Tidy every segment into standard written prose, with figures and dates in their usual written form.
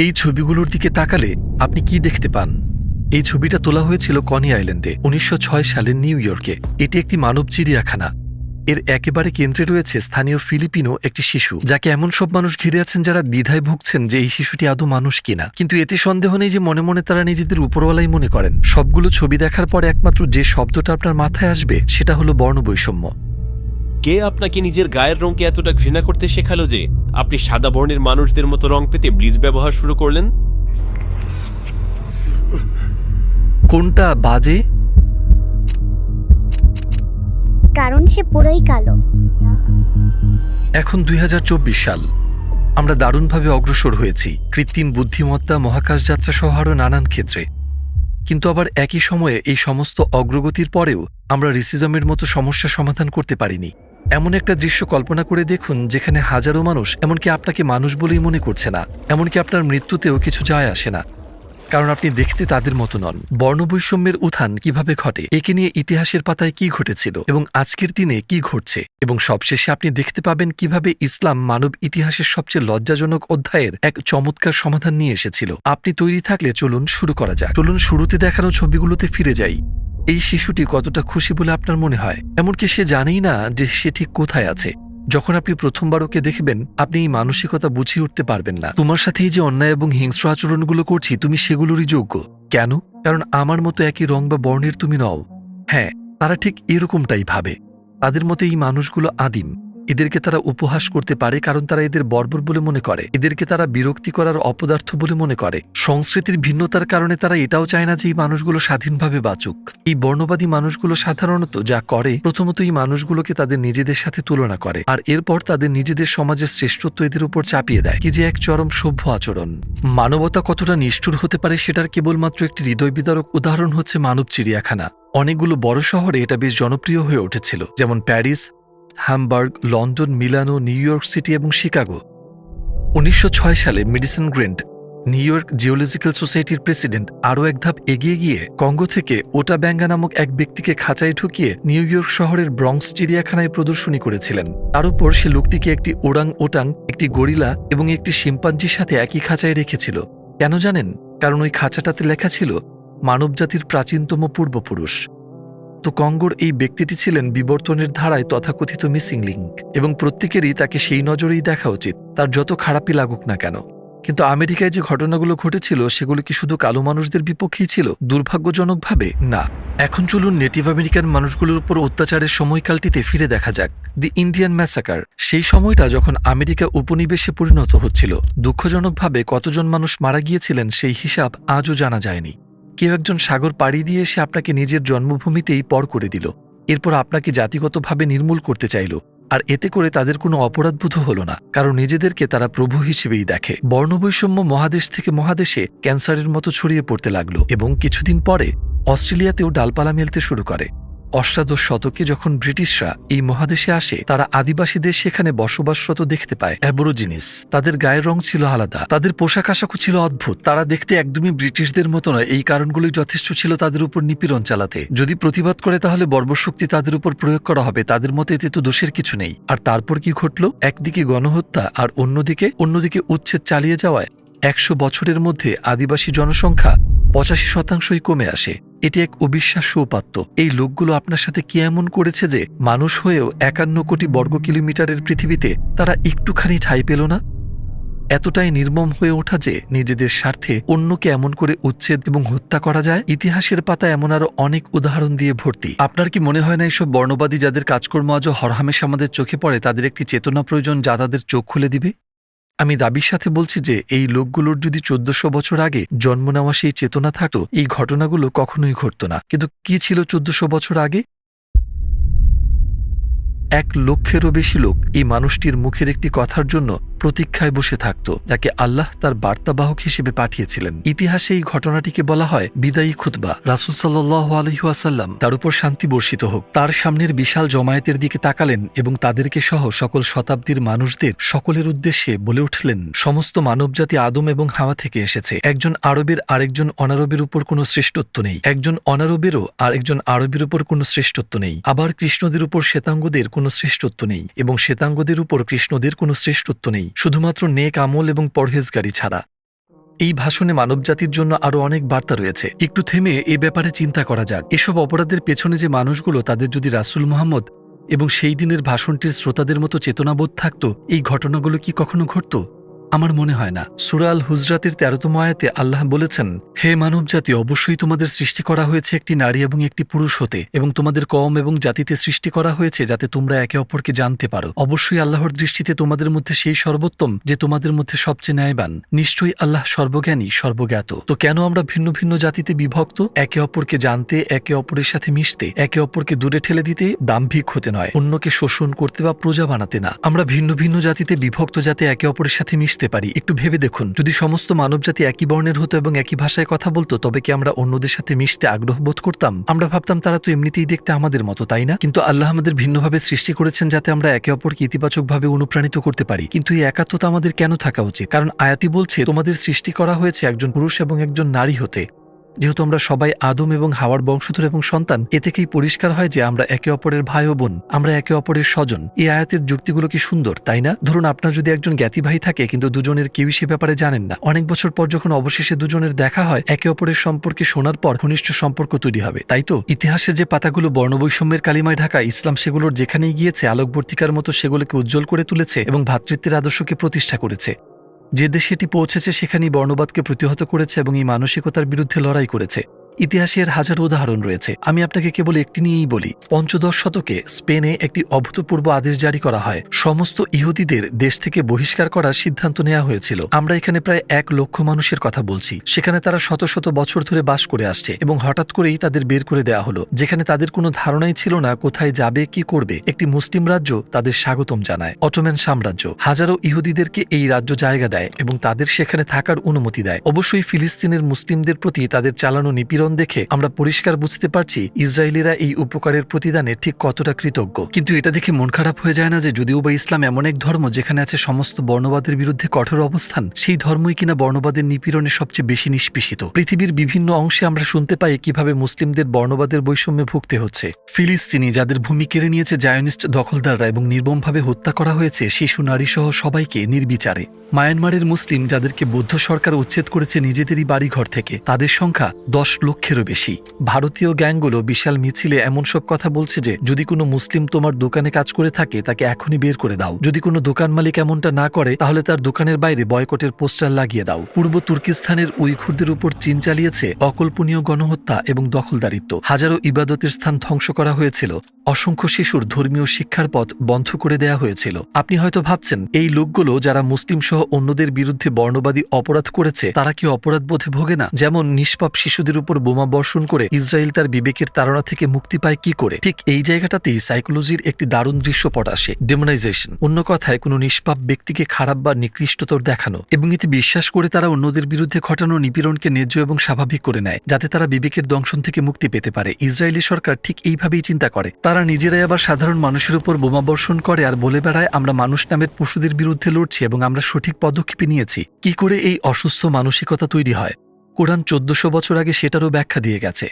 এই ছবিগুলোর দিকে তাকালে আপনি কি দেখতে পান? এই ছবিটা তোলা হয়েছিল কনি আইল্যান্ডে ১৯০৬ সালে নিউ ইয়র্কে। এটি একটি মানব চিড়িয়াখানা। এর একেবারে কেন্দ্রে রয়েছে স্থানীয় ফিলিপিনো একটি শিশু, যাকে এমন সব মানুষ ঘিরে আছেন যারা দ্বিধায় ভুগছেন যে এই শিশুটি আদৌ মানুষ কিনা। কিন্তু এতে সন্দেহ নেই যে মনে মনে তারা নিজেদের উপরওয়ালাই মনে করেন। সবগুলো ছবি দেখার পরে একমাত্র যে শব্দটা আপনার মাথায় আসবে সেটা হলো বর্ণবৈষম্য। কে আপনাকে নিজের গায়ের রঙকে এতটা ঘৃণা করতে শেখালো যে আপনি সাদা বর্ণের মানুষদের মতো রং পেতে ব্লিচ ব্যবহার শুরু করলেন? কোনটা বাজে? কারণ সে পুরোই কালো। এখন ২০২৪ সাল। আমরা দারুণভাবে অগ্রসর হয়েছি কৃত্রিম বুদ্ধিমত্তা, মহাকাশ যাত্রা সহ আরও নানান ক্ষেত্রে। কিন্তু আবার একই সময়ে এই সমস্ত অগ্রগতির পরেও আমরা রেসিজমের মতো সমস্যা সমাধান করতে পারিনি। এমন একটা দৃশ্য কল্পনা করে দেখুন যেখানে হাজারো মানুষ এমনকি আপনাকে মানুষ বলেই মনে করছে না, এমনকি আপনার মৃত্যুতেও কিছু যায় আসে না, কারণ আপনি দেখতে তাদের মতো নন। বর্ণবৈষম্যের উত্থান কিভাবে ঘটে, একে নিয়ে ইতিহাসের পাতায় কি ঘটেছিল এবং আজকের দিনে কি ঘটছে, এবং সবশেষে আপনি দেখতে পাবেন কিভাবে ইসলাম মানব ইতিহাসের সবচেয়ে লজ্জাজনক অধ্যায়ের এক চমৎকার সমাধান নিয়ে এসেছিল। আপনি তৈরি থাকলে চলুন শুরু করা যাক। চলুন শুরুতে দেখানো ছবিগুলোতে ফিরে যাই। এই শিশুটি কতটা খুশি বলে আপনার মনে হয়? এমনকি সে জানেই না যে সে ঠিক কোথায় আছে। যখন আপনি প্রথমবার ওকে দেখবেন, আপনি এই মানসিকতা বুঝিয়ে উঠতে পারবেন না। তোমার সাথে এই যে অন্যায় এবং হিংস্র আচরণগুলো করছি, তুমি সেগুলোরই যোগ্য। কেন? কারণ আমার মতো একই রং বা বর্ণের তুমি নও। হ্যাঁ, তারা ঠিক এরকমটাই ভাবে। তাদের মতে এই মানুষগুলো আদিম। এদেরকে তারা উপহাস করতে পারে কারণ তারা এদের বর্বর বলে মনে করে। এদেরকে তারা বিরক্তি করার অপদার্থ বলে মনে করে। সংস্কৃতির ভিন্নতার কারণে তারা এটাও চায় না যে এই মানুষগুলো স্বাধীনভাবে বাঁচুক। এই বর্ণবাদী মানুষগুলো সাধারণত যা করে, প্রথমত এই মানুষগুলোকে তাদের নিজেদের সাথে তুলনা করে, আর এরপর তাদের নিজেদের সমাজের শ্রেষ্ঠত্ব এদের উপর চাপিয়ে দেয়। কি যে এক চরম সভ্য আচরণ! মানবতা কতটা নিষ্ঠুর হতে পারে সেটার কেবলমাত্র একটি হৃদয় বিদারক উদাহরণ হচ্ছে মানব চিড়িয়াখানা। অনেকগুলো বড় শহরে এটা বেশ জনপ্রিয় হয়ে উঠেছিল, যেমন প্যারিস, হ্যামবার্গ, লন্ডন, মিলানো, নিউ ইয়র্ক সিটি এবং শিকাগো। ১৯০৬ সালে medicine Grant, new York geological সোসাইটির প্রেসিডেন্ট, আরও এক ধাপ এগিয়ে গিয়ে কঙ্গো থেকে ওটা ব্যাঙ্গা নামক এক ব্যক্তিকে খাঁচায় ঢুকিয়ে নিউ ইয়র্ক শহরের ব্রঙ্কস চিড়িয়াখানায় প্রদর্শনী করেছিলেন। তার উপর সে লোকটিকে একটি ওরাং ওটাং, একটি গরিলা এবং একটি শিম্পাঞ্জির সাথে একই খাঁচায় রেখেছিল। কেন জানেন? কারণ ওই খাঁচাটাতে লেখা ছিল মানবজাতির প্রাচীনতম পূর্বপুরুষ। তো কঙ্গোর এই ব্যক্তিটি ছিলেন বিবর্তনের ধারায় তথাকথিত মিসিং লিঙ্ক, এবং প্রত্যেকেরই তাকে সেই নজরেই দেখা উচিত, তার যত খারাপই লাগুক না কেন। কিন্তু আমেরিকায় যে ঘটনাগুলো ঘটেছিল সেগুলো কি শুধু কালো মানুষদের বিপক্ষেই ছিল? দুর্ভাগ্যজনকভাবে না। এখন চলুন নেটিভ আমেরিকান মানুষগুলোর উপর অত্যাচারের সময়কালটিতে ফিরে দেখা যাক, দি ইন্ডিয়ান ম্যাসাকার। সেই সময়টা যখন আমেরিকা উপনিবেশে পরিণত হচ্ছিল। দুঃখজনকভাবে কতজন মানুষ মারা গিয়েছিলেন সেই হিসাব আজও জানা যায়নি। কেউ একজন সাগর পাড়ি দিয়ে এসে আপনাকে নিজের জন্মভূমিতেই পর করে দিল, এরপর আপনাকে জাতিগতভাবে নির্মূল করতে চাইল, আর এতে করে তাদের কোনো অপরাধবোধ হলো না, কারণ নিজেদেরকে তারা প্রভু হিসেবেই দেখে। বর্ণবৈষম্য মহাদেশ থেকে মহাদেশে ক্যান্সারের মতো ছড়িয়ে পড়তে লাগলো, এবং কিছুদিন পরে অস্ট্রেলিয়াতেও ডালপালা মেলতে শুরু করে। অষ্টাদশ শতকে যখন ব্রিটিশরা এই মহাদেশে আসে, তারা আদিবাসীদের সেখানে বসবাসরত দেখতে পায় অ্যাবরিজিনিস। তাদের গায়ের রং ছিল আলাদা, তাদের পোশাক আশাকও ছিল অদ্ভুত, তারা দেখতে একদমই ব্রিটিশদের মতো নয়। এই কারণগুলোই যথেষ্ট ছিল তাদের উপর নিপীড়ন চালাতে। যদি প্রতিবাদ করে তাহলে বর্বশক্তি তাদের উপর প্রয়োগ করা হবে, তাদের মতে এতে তো দোষের কিছু নেই। আর তারপর কি ঘটল? একদিকে গণহত্যা আর অন্যদিকে উচ্ছেদ চালিয়ে যাওয়ায় ১০০ বছরের মধ্যে আদিবাসী জনসংখ্যা ৮৫% কমে আসে। এটি এক অবিশ্বাস্য উপাত্ত। এই লোকগুলো আপনার সাথে কি এমন করেছে যে মানুষ হয়েও ৫১ কোটি বর্গ কিলোমিটারের পৃথিবীতে তারা একটুখানি ঠাঁই পেল না? এতটাই নির্মম হয়ে ওঠা যে নিজেদের স্বার্থে অন্যকে এমন করে উচ্ছেদ এবং হত্যা করা যায়। ইতিহাসের পাতা এমন আরো অনেক উদাহরণ দিয়ে ভর্তি। আপনার কি মনে হয় না এইসব বর্ণবাদী যাদের কাজকর্ম আজও হরহামেশা আমাদের চোখে পড়ে, তাদের একটি চেতনা প্রয়োজন যা তাদের চোখ খুলে দিবে? আমি দাবির সাথে বলছি যে এই লোকগুলোর যদি ১৪০০ বছর আগে জন্ম নেওয়া সেই চেতনা থাকতো, এই ঘটনাগুলো কখনোই ঘটত না। কিন্তু কি ছিল ১৪০০ বছর আগে? ১ লক্ষেরও বেশি লোক এই মানুষটির মুখের একটি কথার জন্য প্রতীক্ষায় বসে থাকত, যাকে আল্লাহ তার বার্তাবাহক হিসেবে পাঠিয়েছিলেন। ইতিহাসে এই ঘটনাটিকে বলা হয় বিদায়ী খুতবা। রাসূল সাল্লাল্লাহু আলাইহি ওয়াসাল্লাম, তার উপর শান্তি বর্ষিত হোক, তার সামনের বিশাল জমায়েতের দিকে তাকালেন এবং তাদেরকে সহ সকল শতাব্দীর মানুষদের সকলের উদ্দেশ্যে বলে উঠলেন, সমস্ত মানবজাতি আদম এবং হাওয়া থেকে এসেছে। একজন আরবের আরেকজন অনারবের উপর কোনো শ্রেষ্ঠত্ব নেই, একজন অনারবেরও আরেকজন আরবের উপর কোনো শ্রেষ্ঠত্ব নেই। আবার কৃষ্ণদের উপর শ্বেতাঙ্গদের কোনো শ্রেষ্ঠত্ব নেই, এবং শ্বেতাঙ্গদের উপর কৃষ্ণদের কোনো শ্রেষ্ঠত্ব নেই, শুধুমাত্র নেক আমল এবং পরহেজগারি ছাড়া। এই ভাষণে মানবজাতির জন্য আরো অনেক বার্তা রয়েছে। একটু থেমে এ ব্যাপারে চিন্তা করা যাক। এসব অপরাধের পেছনে যে মানুষগুলো, তাদের যদি রাসূল মুহাম্মদ এবং সেই দিনের ভাষণটির শ্রোতাদের মতো চেতনাবোধ থাকতো, এই ঘটনাগুলো কি কখনো ঘটতো? আমার মনে হয় না। সূরা আল হুজরাতের 13তম আয়াতে আল্লাহ বলেছেন, হে মানবজাতি, অবশ্যই তোমাদের সৃষ্টি করা হয়েছে একটি নারী এবং একটি পুরুষ হতে, এবং তোমাদের কওম এবং জাতিতে সৃষ্টি করা হয়েছে যাতে তোমরা একে অপরকে জানতে পারো। অবশ্যই আল্লাহর দৃষ্টিতে তোমাদের মধ্যে সেই সর্বোত্তম যে তোমাদের মধ্যে সবচেয়ে ন্যায়বান। নিশ্চয়ই আল্লাহ সর্বজ্ঞানী, সর্বজ্ঞাত। তো কেন আমরা ভিন্ন ভিন্ন জাতিতে বিভক্ত? একে অপরকে জানতে, একে অপরের সাথে মিশতে, একে অপরকে দূরে ঠেলে দিতে, দাম্ভিক হতে নয়, অন্যকে শোষণ করতে বা প্রজা বানাতে না। আমরা ভিন্ন ভিন্ন জাতিতে বিভক্ত যাতে একে অপরের সাথে মিশতে পারি। একটু ভেবে দেখুন, যদি সমস্ত মানবজাতি একই বর্ণের হতো এবং একই ভাষায় কথা বলতো, তবে কি আমরা অন্যদের সাথে মিশতে আগ্রহ বোধ করতাম? আমরা ভাবতাম তারা তো এমনিতেই দেখতে আমাদের মতো, তাই না? কিন্তু আল্লাহ আমাদের ভিন্নভাবে সৃষ্টি করেছেন যাতে আমরা একে অপরকে ইতিবাচকভাবে অনুপ্রাণিত করতে পারি। কিন্তু এই একাত্মতা আমাদের কেন থাকা উচিত? কারণ আয়াতটি বলছে তোমাদের সৃষ্টি করা হয়েছে একজন পুরুষ এবং একজন নারী হতে। যেহেতু আমরা সবাই আদম এবং হাওয়ার বংশধর এবং সন্তান, এ থেকেই পরিষ্কার হয় যে আমরা একে অপরের ভাই ও বোন, আমরা একে অপরের স্বজন। এই আয়াতের যুক্তিগুলো কি সুন্দর, তাই না? ধরুন আপনার যদি একজন জ্ঞাতি ভাই থাকে কিন্তু দুজনের কেউই সে ব্যাপারে জানেন না। অনেক বছর পর যখন অবশেষে দুজনের দেখা হয়, একে অপরের সম্পর্কে শোনার পর ঘনিষ্ঠ সম্পর্ক তৈরি হবে, তাই তো? ইতিহাসে যে পাতাগুলো বর্ণবৈষম্যের কালিমায় ঢাকা, ইসলাম সেগুলোর যেখানেই গিয়েছে আলোকবর্তিকার মতো সেগুলোকে উজ্জ্বল করে তুলেছে এবং ভ্রাতৃত্বের আদর্শকে প্রতিষ্ঠা করেছে। যে দেশে এটি পৌঁছেছে সেখানেই বর্ণবাদকে প্রতিহত করেছে এবং এই মানসিকতার বিরুদ্ধে লড়াই করেছে। ইতিহাসে এর হাজারো উদাহরণ রয়েছে। আমি আপনাকে কেবল একটি নিয়েই বলি। পঞ্চদশ শতকে স্পেনে একটি অভূতপূর্ব আদেশ জারি করা হয়। সমস্ত ইহুদিদের দেশ থেকে বহিষ্কার করার সিদ্ধান্ত নেওয়া হয়েছিল। আমরা এখানে প্রায় 1 লক্ষ মানুষের কথা বলছি। সেখানে তারা শত শত বছর ধরে বাস করে আসছে এবং হঠাৎ করেই তাদের বের করে দেওয়া হলো, যেখানে তাদের কোনো ধারণাই ছিল না কোথায় যাবে, কি করবে। একটি মুসলিম রাজ্য তাদের স্বাগতম জানায়, অটোম্যান সাম্রাজ্য। হাজারো ইহুদিদেরকে এই রাজ্য জায়গা দেয় এবং তাদের সেখানে থাকার অনুমতি দেয়। অবশ্যই ফিলিস্তিনের মুসলিমদের প্রতি তাদের চালানো নিপীড়ন দেখে আমরা পরিষ্কার বুঝতে পারছি ইসরায়েলিরা এই উপকারের প্রতিদানে ঠিক কতটা কৃতজ্ঞ। কিন্তু এটা দেখে মন খারাপ হয়ে যায় না যে যদিও বা ইসলাম এমন এক ধর্ম যেখানে আছে সমস্ত বর্ণবাদের বিরুদ্ধে কঠোর অবস্থান, সেই ধর্মই কিনা বর্ণবাদের নিপীড়নে সবচেয়ে বেশি নিষ্পেষিত। পৃথিবীর বিভিন্ন অংশে আমরা শুনতে পাই কিভাবে মুসলিমদের বর্ণবাদের বৈষম্যে ভুগতে হচ্ছে। ফিলিস্তিনি, যাদের ভূমি কেড়ে নিয়েছে জায়নিস্ট দখলদাররা এবং নির্মমভাবে হত্যা করা হয়েছে শিশু, নারী সহ সবাইকে নির্বিচারে। মায়ানমারের মুসলিম, যাদেরকে বৌদ্ধ সরকার উচ্ছেদ করেছে নিজেদেরই বাড়িঘর থেকে, তাদের সংখ্যা 10 লক্ষেরও বেশি। ভারতীয় গ্যাংগুলো বিশাল মিছিলে এমন সব কথা বলছে যে যদি কোনো মুসলিম তোমার দোকানে কাজ করে থাকে তাকে এখনই বের করে দাও। যদি কোনো দোকান মালিক এমনটা না করে তাহলে তার দোকানের বাইরে বয়কটের পোস্টার লাগিয়ে দাও। পূর্ব তুর্কিস্তানের উইঘুরদের উপর চীন চালিয়েছে অকল্পনীয় গণহত্যা এবং দখলদারিত্ব। হাজারো ইবাদতের স্থান ধ্বংস করা হয়েছিল। অসংখ্য শিশুর ধর্মীয় শিক্ষার পথ বন্ধ করে দেয়া হয়েছিল। আপনি হয়তো ভাবছেন এই লোকগুলো যারা মুসলিম সহ অন্যদের বিরুদ্ধে বর্ণবাদী অপরাধ করেছে তারা কি অপরাধ বোধে ভোগে না? যেমন নিষ্পাপ শিশুদের উপর বোমা বর্ষণ করে ইসরায়েল তার বিবেকের তাড়না থেকে মুক্তি পায় কি করে? ঠিক এই জায়গাটাতেই সাইকোলজির একটি দারুণ দৃশ্যপট আসে, ডেমোনাইজেশন। অন্য কথায় কোনো নিষ্পাপ ব্যক্তিকে খারাপ বা নিকৃষ্টতর দেখানো এবং এতে বিশ্বাস করে তারা অন্যদের বিরুদ্ধে ঘটানো নিপীড়নকে ন্যায্য এবং স্বাভাবিক করে নেয় যাতে তারা বিবেকের দংশন থেকে মুক্তি পেতে পারে। ইসরায়েলি সরকার ঠিক এইভাবেই চিন্তা করে। তারা নিজেরাই আবার সাধারণ মানুষের উপর বোমা বর্ষণ করে আর বলে বেড়ায় আমরা মানুষ নামের পশুদের বিরুদ্ধে লড়ছি এবং আমরা সঠিক পদক্ষেপ নিয়েছি। কি করে এই অসুস্থ মানসিকতা তৈরি হয়? কোরআন 1400 বছর আগে সেটারও ব্যাখ্যা দিয়ে গেছে।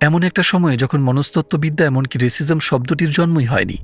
এমন একটা সময়ে যখন মনস্তত্ত্ববিদ্যা এমনকি রেসিজম শব্দটির জন্মই হয়নি।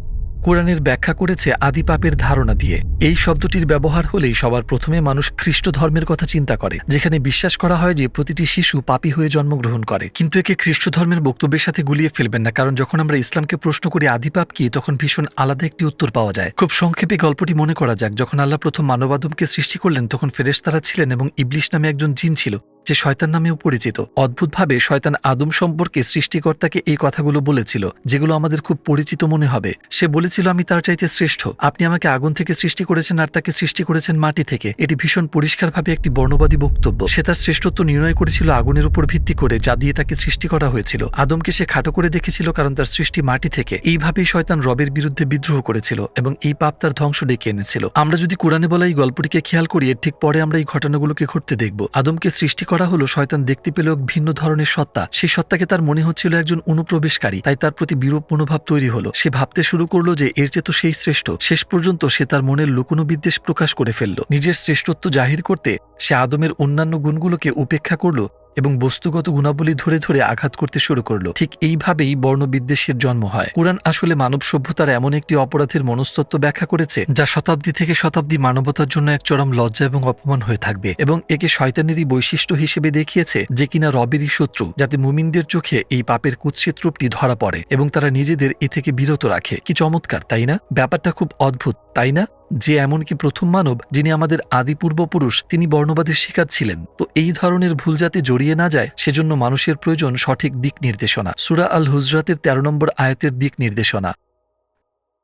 কোরআনের ব্যাখ্যা করেছে আদি পাপের ধারণা দিয়ে। এই শব্দটির ব্যবহার হলেই সবার প্রথমে মানুষ খ্রিস্ট ধর্মের কথা চিন্তা করে, যেখানে বিশ্বাস করা হয় যে প্রতিটি শিশু পাপী হয়ে জন্মগ্রহণ করে। কিন্তু একে খ্রিস্ট ধর্মের বক্তব্যের সাথে গুলিয়ে ফেলবেন না, কারণ যখন আমরা ইসলামকে প্রশ্ন করি আদি পাপ কি, তখন ভীষণ আলাদা একটি উত্তর পাওয়া যায়। খুব সংক্ষেপে গল্পটি মনে করা যাক। যখন আল্লাহ প্রথম মানবাদমকে সৃষ্টি করলেন তখন ফেরেশতারা ছিলেন এবং ইবলিশ নামে একজন জিন ছিল যে শয়তান নামেও পরিচিত। অদ্ভুতভাবে শয়তান আদম সম্পর্কে সৃষ্টিকর্তাকে এই কথাগুলো বলেছিল, যেগুলো আমাদের খুব পরিচিত মনে হবে। সে বলেছিল আমি তার চাইতে শ্রেষ্ঠ, আপনি আমাকে আগুন থেকে সৃষ্টি করেছেন আর তাকে সৃষ্টি করেছেন মাটি থেকে। এটি ভীষণ পরিষ্কারভাবে একটি বর্ণবাদী বক্তব্য। সে তার শ্রেষ্ঠত্ব নির্ণয় করেছিল আগুনের উপর ভিত্তি করে, যা দিয়ে তাকে সৃষ্টি করা হয়েছিল। আদমকে সে খাটো করে দেখেছিল কারণ তার সৃষ্টি মাটি থেকে। এইভাবেই শয়তান রবের বিরুদ্ধে বিদ্রোহ করেছিল এবং এই পাপ তার ধ্বংস ডেকে এনেছিল। আমরা যদি কোরআনে বলা এই গল্পটিকে খেয়াল করি, এর ঠিক পরে আমরা এই ঘটনাগুলোকে ঘটতে দেখব। আদমকে সৃষ্টি করা হলো, শয়তান দেখতে পেল এক ভিন্ন ধরনের সত্তা। সেই সত্তাকে তার মনে হচ্ছিল একজন অনুপ্রবেশকারী, তাই তার প্রতি বিরূপ মনোভাব তৈরি হলো। সে ভাবতে শুরু করলো যে এর চেয়ে তো সেই শ্রেষ্ঠ। শেষ পর্যন্ত সে তার মনের লুকোনো বিদ্বেষ প্রকাশ করে ফেলল। নিজের শ্রেষ্ঠত্ব জাহির করতে সে আদমের অন্যান্য গুণগুলোকে উপেক্ষা করলো এবং বস্তুগত গুণাবলী ধরে ধরে আঘাত করতে শুরু করলো। ঠিক এইভাবেই বর্ণবিদ্বেষের জন্ম হয়। কুরআন আসলে মানব সভ্যতার এমন একটি অপরাধের মনস্তত্ত্ব ব্যাখ্যা করেছে যা শতাব্দী থেকে শতাব্দী মানবতার জন্য এক চরম লজ্জা এবং অপমান হয়ে থাকবে, এবং একে শয়তানেরই বৈশিষ্ট্য হিসেবে দেখিয়েছে যে কিনা রবেরই শত্রু, যাতে মুমিনদের চোখে এই পাপের কুৎসিত রূপটি ধরা পড়ে এবং তারা নিজেদের এ থেকে বিরত রাখে। কি চমৎকার, তাই না? ব্যাপারটা খুব অদ্ভুত, তাই না? যে এমনকি প্রথম মানব, যিনি আমাদের আদি পূর্বপুরুষ, তিনি বর্ণবাদের শিকার ছিলেন। তো এই ধরনের ভুল যাতে জড়িয়ে না যায় সেজন্য মানুষের প্রয়োজন সঠিক দিক নির্দেশনা। সূরা আল হুজরাতের 13 নম্বর আয়াতের দিক নির্দেশনা।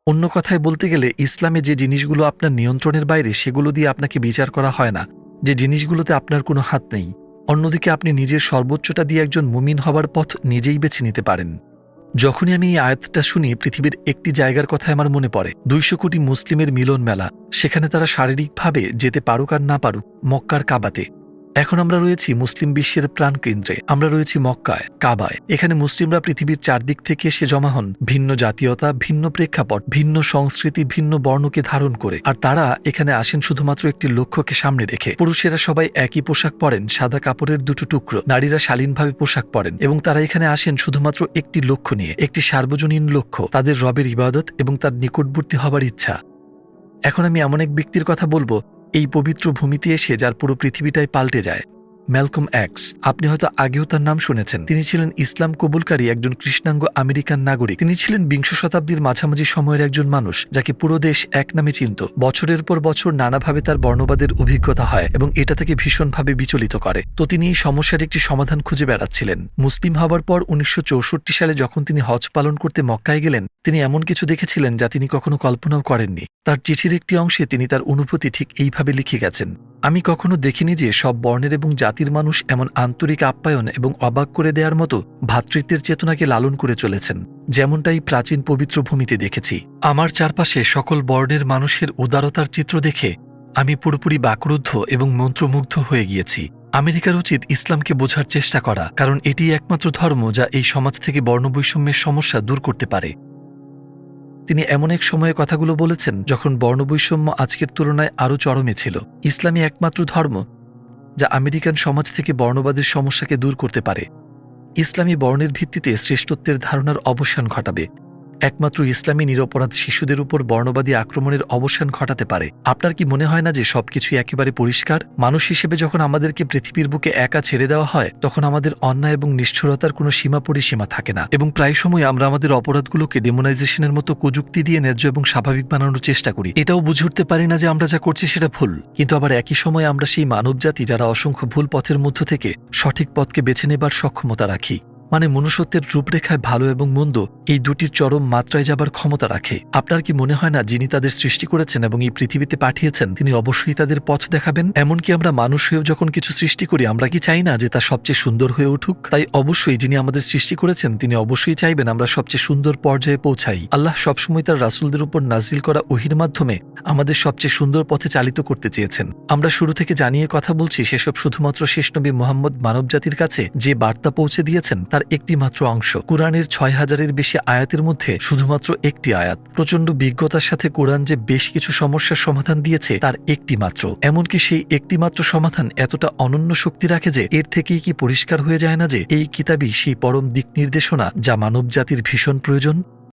অন্য কথায় বলতে গেলে, ইসলামে যে জিনিসগুলো আপনার নিয়ন্ত্রণের বাইরে সেগুলো দিয়ে আপনাকে বিচার করা হয় না, যে জিনিসগুলোতে আপনার কোনো হাত নেই। অন্যদিকে আপনি নিজের সর্বোচ্চটা দিয়ে একজন মুমিন হবার পথ নিজেই বেছে নিতে পারেন। যখনই আমি এই আয়াতটা শুনি, পৃথিবীর একটি জায়গার কথা আমার মনে পড়ে। 200 কোটি মুসলিমের মিলন মেলা। সেখানে তারা শারীরিকভাবে যেতে পারুক আর না পারুক, মক্কার কাবাতে। এখন আমরা রয়েছি মুসলিম বিশ্বের প্রাণকেন্দ্রে, আমরা রয়েছি মক্কায়, কাবায়। এখানে মুসলিমরা পৃথিবীর চারদিক থেকে এসে জমা হন, ভিন্ন জাতীয়তা, ভিন্ন প্রেক্ষাপট, ভিন্ন সংস্কৃতি, ভিন্ন বর্ণকে ধারণ করে। আর তারা এখানে আসেন শুধুমাত্র একটি লক্ষ্যকে সামনে রেখে। পুরুষেরা সবাই একই পোশাক পরেন, সাদা কাপড়ের দুটো টুকরো। নারীরা শালীনভাবে পোশাক পরেন, এবং তারা এখানে আসেন শুধুমাত্র একটি লক্ষ্য নিয়ে, একটি সার্বজনীন লক্ষ্য, তাদের রবের ইবাদত এবং তার নিকটবর্তী হবার ইচ্ছা। এখন আমি এমন এক ব্যক্তির কথা বলবো এই পবিত্র ভূমিতে এসে যার পুরো পৃথিবীটাই পাল্টে যায়। Malcolm x. আপনি হয়তো আগেও তার নাম শুনেছেন। তিনি ছিলেন ইসলাম কবুলকারী একজন কৃষ্ণাঙ্গ আমেরিকান নাগরিক। তিনি ছিলেন বিংশ শতাব্দীর মাঝামাঝি সময়ের একজন মানুষ যাকে পুরো দেশ এক নামে চিনত। বছরের পর বছর নানাভাবে তার বর্ণবাদের অভিজ্ঞতা হয় এবং এটা তাকে ভীষণভাবে বিচলিত করে। তো তিনি এই সমস্যার একটি সমাধান খুঁজে বেড়াচ্ছিলেন। মুসলিম হবার পর 1964 সালে যখন তিনি হজ পালন করতে মক্কায় গেলেন, তিনি এমন কিছু দেখেছিলেন যা তিনি কখনো কল্পনাও করেননি। তার চিঠির একটি অংশে তিনি তার অনুভূতি ঠিক এইভাবে লিখে গেছেন: আমি কখনো দেখিনি যে সব বর্ণের এবং জাতির মানুষ এমন আন্তরিক আপ্যায়ন এবং অবাক করে দেওয়ার মতো ভ্রাতৃত্বের চেতনাকে লালন করে চলেছেন, যেমনটাই প্রাচীন পবিত্র ভূমিতে দেখেছি। আমার চারপাশে সকল বর্ণের মানুষের উদারতার চিত্র দেখে আমি পুরোপুরি বাকরুদ্ধ এবং মন্ত্রমুগ্ধ হয়ে গিয়েছি। আমেরিকার উচিত ইসলামকে বোঝার চেষ্টা করা, কারণ এটি একমাত্র ধর্ম যা এই সমাজ থেকে বর্ণবৈষম্যের সমস্যা দূর করতে পারে। তিনি এমন এক সময়ে কথাগুলো বলেছেন যখন বর্ণবৈষম্য আজকের তুলনায় আরও চরমে ছিল। ইসলামই একমাত্র ধর্ম যা আমেরিকান সমাজ থেকে বর্ণবাদের সমস্যাকে দূর করতে পারে। ইসলামী বর্ণের ভিত্তিতে শ্রেষ্ঠত্বের ধারণার অবসান ঘটাবে। একমাত্র ইসলামী নিরপরাধ শিশুদের উপর বর্ণবাদী আক্রমণের অবসান ঘটাতে পারে। আপনার কি মনে হয় না যে সবকিছু একেবারে পরিষ্কার? মানুষ হিসেবে যখন আমাদেরকে পৃথিবীর বুকে একা ছেড়ে দেওয়া হয়, তখন আমাদের অন্যায় এবং নিষ্ঠুরতার কোনো সীমা পরিসীমা থাকে না, এবং প্রায় সময় আমরা আমাদের অপরাধগুলোকে ডেমোনাইজেশনের মতো কুযুক্তি দিয়ে ন্যায্য এবং স্বাভাবিক বানানোর চেষ্টা করি। এটাও বুঝে উঠতে পারি না যে আমরা যা করছি সেটা ভুল, কিন্তু আবার একই সময় আমরা সেই মানবজাতি যারা অসংখ্য ভুল পথের মধ্য থেকে সঠিক পথকে বেছে নেবার সক্ষমতা রাখি। মানে মনুষ্যত্বের রূপরেখায় ভালো এবং মন্দ এই দুটির চরম মাত্রায় যাবার ক্ষমতা রাখে। আপনার কি মনে হয় না যিনি তাদের সৃষ্টি করেছেন এবং এই পৃথিবীতে পাঠিয়েছেন তিনি অবশ্যই তাদের পথ দেখাবেন? এমনকি আমরা মানুষ হয়েও যখন কিছু সৃষ্টি করি, আমরা কি চাই না যে তা সবচেয়ে সুন্দর হয়ে উঠুক? তাই অবশ্যই যিনি আমাদের সৃষ্টি করেছেন তিনি অবশ্যই চাইবেন আমরা সবচেয়ে সুন্দর পর্যায়ে পৌঁছাই। আল্লাহ সবসময় তার রাসূলদের উপর নাজিল করা ওহীর মাধ্যমে আমাদের সবচেয়ে সুন্দর পথে চালিত করতে চেয়েছেন। আমরা শুরু থেকে জানিয়ে কথা বলছি সেসব শুধুমাত্র শেষ নবী মুহাম্মদ মানবজাতির কাছে যে বার্তা পৌঁছে দিয়েছেন তার একটি মাত্র অংশ। কুরআনের 6000-এর বেশি আয়াতের মধ্যে শুধুমাত্র একটি আয়াত। প্রচণ্ড বিজ্ঞতার সাথে কোরআন যে বেশ কিছু সমস্যার সমাধান দিয়েছে তার একটি মাত্র। এমনকি সেই একটি মাত্র সমাধান এতটা অনন্য শক্তি রাখে যে এর থেকেই কি পরিষ্কার হয়ে যায় না যে এই কিতাবই সেই পরম দিক নির্দেশনা যা মানব জাতির ভীষণ প্রয়োজন।